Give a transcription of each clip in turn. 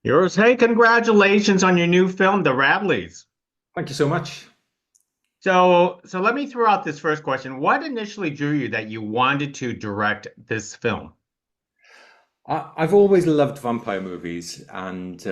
Yours. Hey, congratulations on your new film, The Radleys. Thank you so much. So let me throw out this first question. What initially drew you that you wanted to direct this film? I've always loved vampire movies and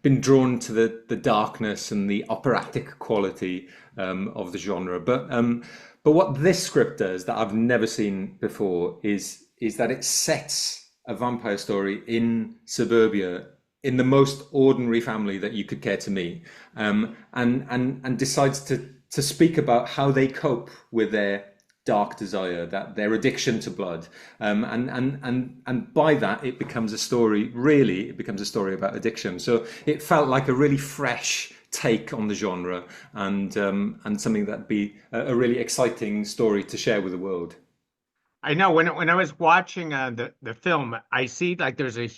been drawn to the darkness and the operatic quality of the genre. But what this script does that I've never seen before is that it sets a vampire story in suburbia in the most ordinary family that you could care to meet, and decides to speak about how they cope with their dark desire, that their addiction to blood, and by that it becomes a story. Really, it becomes a story about addiction. So it felt like a really fresh take on the genre, and something that'd be a really exciting story to share with the world. I know when I was watching the film, I see like there's a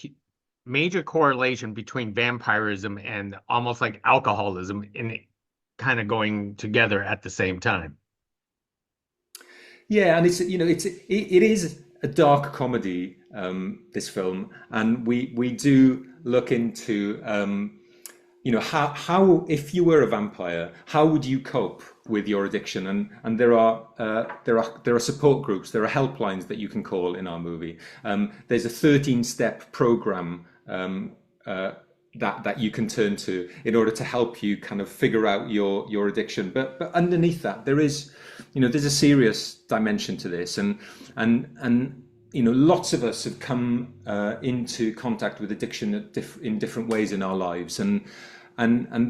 major correlation between vampirism and almost like alcoholism in kind of going together at the same time. Yeah, and it is a dark comedy, this film, and we do look into how if you were a vampire, how would you cope with your addiction? And there are support groups, there are helplines that you can call in our movie. There's a 13-step program, that you can turn to in order to help you kind of figure out your addiction. But underneath that, there's a serious dimension to this, and lots of us have come into contact with addiction in different ways in our lives, and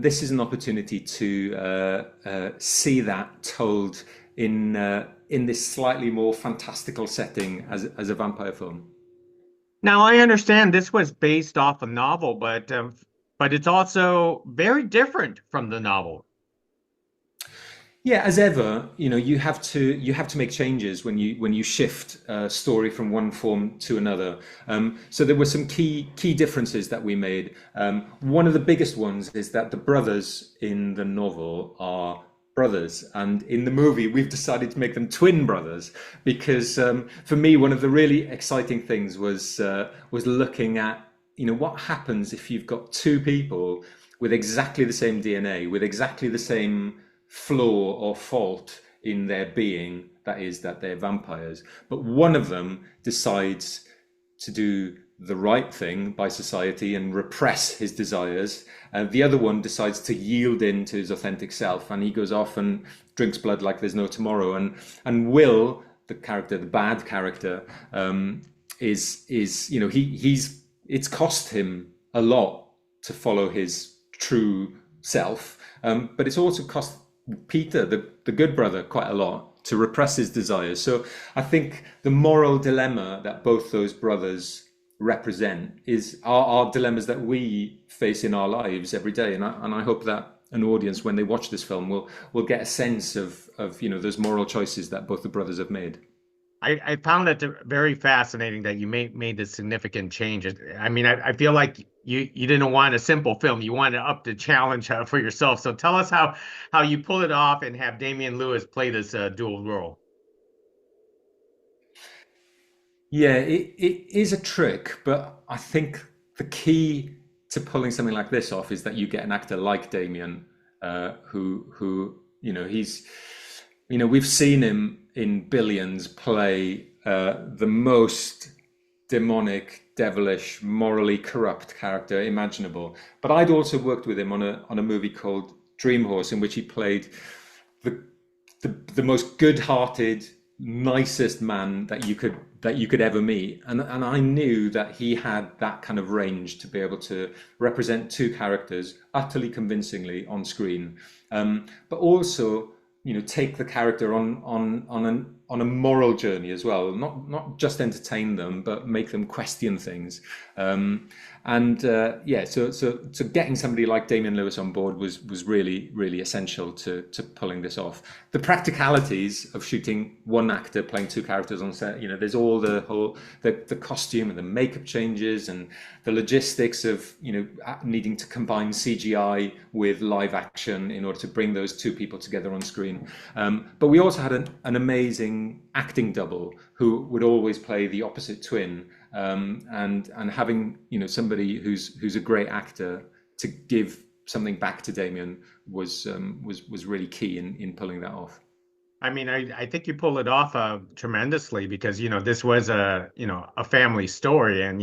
this is an opportunity to see that told in this slightly more fantastical setting as a vampire film. Now I understand this was based off a novel, but it's also very different from the novel. Yeah, as ever, you have to make changes when you shift a story from one form to another. So there were some key differences that we made. One of the biggest ones is that the brothers in the novel are brothers, and in the movie we've decided to make them twin brothers because, for me, one of the really exciting things was looking at what happens if you've got two people with exactly the same DNA, with exactly the same flaw or fault in their being, that is, that they're vampires, but one of them decides to do the right thing by society and repress his desires. The other one decides to yield in to his authentic self, and he goes off and drinks blood like there's no tomorrow. And Will, the character, the bad character, is he's it's cost him a lot to follow his true self, but it's also cost Peter, the good brother, quite a lot to repress his desires. So I think the moral dilemma that both those brothers represent are dilemmas that we face in our lives every day. And I hope that an audience, when they watch this film, will get a sense of those moral choices that both the brothers have made. I found it very fascinating that you made this significant change. I mean, I feel like you didn't want a simple film. You wanted to up the challenge for yourself. So tell us how you pull it off and have Damian Lewis play this dual role. Yeah, it is a trick, but I think the key to pulling something like this off is that you get an actor like Damien, who we've seen him in Billions play the most demonic, devilish, morally corrupt character imaginable. But I'd also worked with him on a movie called Dream Horse, in which he played the the most good-hearted, nicest man that you could ever meet, and I knew that he had that kind of range to be able to represent two characters utterly convincingly on screen, but also take the character on a moral journey as well, not just entertain them but make them question things. So getting somebody like Damian Lewis on board was really, really essential to pulling this off. The practicalities of shooting one actor playing two characters on set, there's all the costume and the makeup changes and the logistics of needing to combine CGI with live action in order to bring those two people together on screen. But we also had an amazing acting double who would always play the opposite twin, and having somebody who's a great actor to give something back to Damian was really key in pulling that off. I mean, I think you pull it off tremendously because this was a family story, and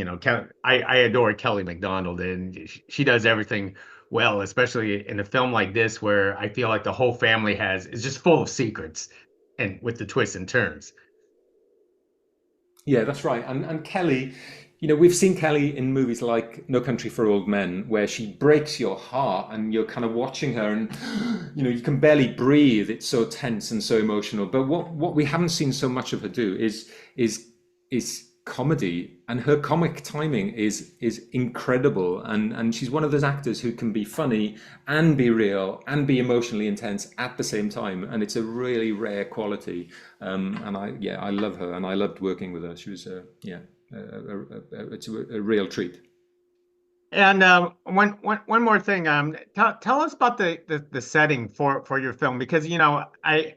I adore Kelly Macdonald, and she does everything well, especially in a film like this where I feel like the whole family is just full of secrets, and with the twists and turns. Yeah, that's right. And Kelly, we've seen Kelly in movies like No Country for Old Men, where she breaks your heart and you're kind of watching her and you can barely breathe. It's so tense and so emotional. But what we haven't seen so much of her do is comedy, and her comic timing is incredible. And she's one of those actors who can be funny and be real and be emotionally intense at the same time, and it's a really rare quality. And I love her, and I loved working with her. She was it's a real treat. And one more thing, tell us about the setting for your film because I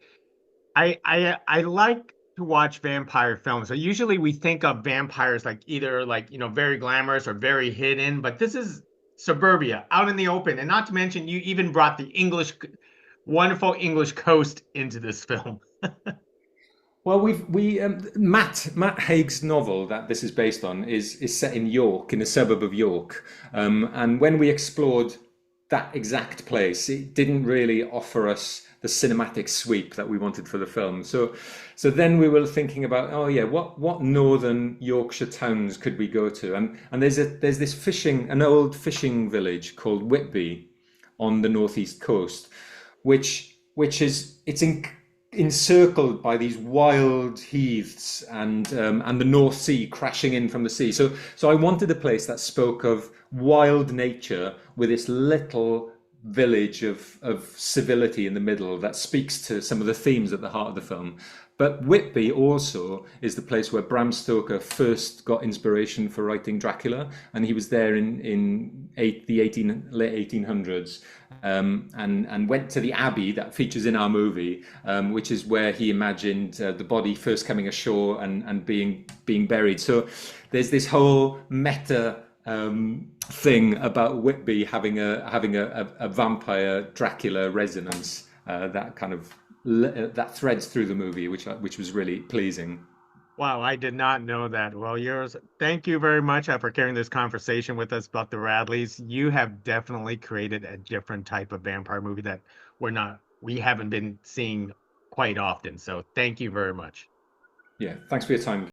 like to watch vampire films. So usually we think of vampires like either like, very glamorous or very hidden, but this is suburbia, out in the open. And not to mention you even brought the wonderful English coast into this film. Well, Matt Haig's novel that this is based on is set in York, in a suburb of York, and when we explored that exact place, it didn't really offer us the cinematic sweep that we wanted for the film. So then we were thinking about, oh yeah, what northern Yorkshire towns could we go to? And there's this an old fishing village called Whitby on the northeast coast, which is encircled by these wild heaths and the North Sea crashing in from the sea. So I wanted a place that spoke of wild nature with this little village of civility in the middle that speaks to some of the themes at the heart of the film. But Whitby also is the place where Bram Stoker first got inspiration for writing Dracula, and he was there in late 1800s, and went to the abbey that features in our movie, which is where he imagined the body first coming ashore and being buried. So there's this whole meta thing about Whitby having a vampire Dracula resonance that kind of that threads through the movie, which was really pleasing. Wow, I did not know that. Well, yours, thank you very much for carrying this conversation with us about the Radleys. You have definitely created a different type of vampire movie that we haven't been seeing quite often. So thank you very much. Yeah, thanks for your time.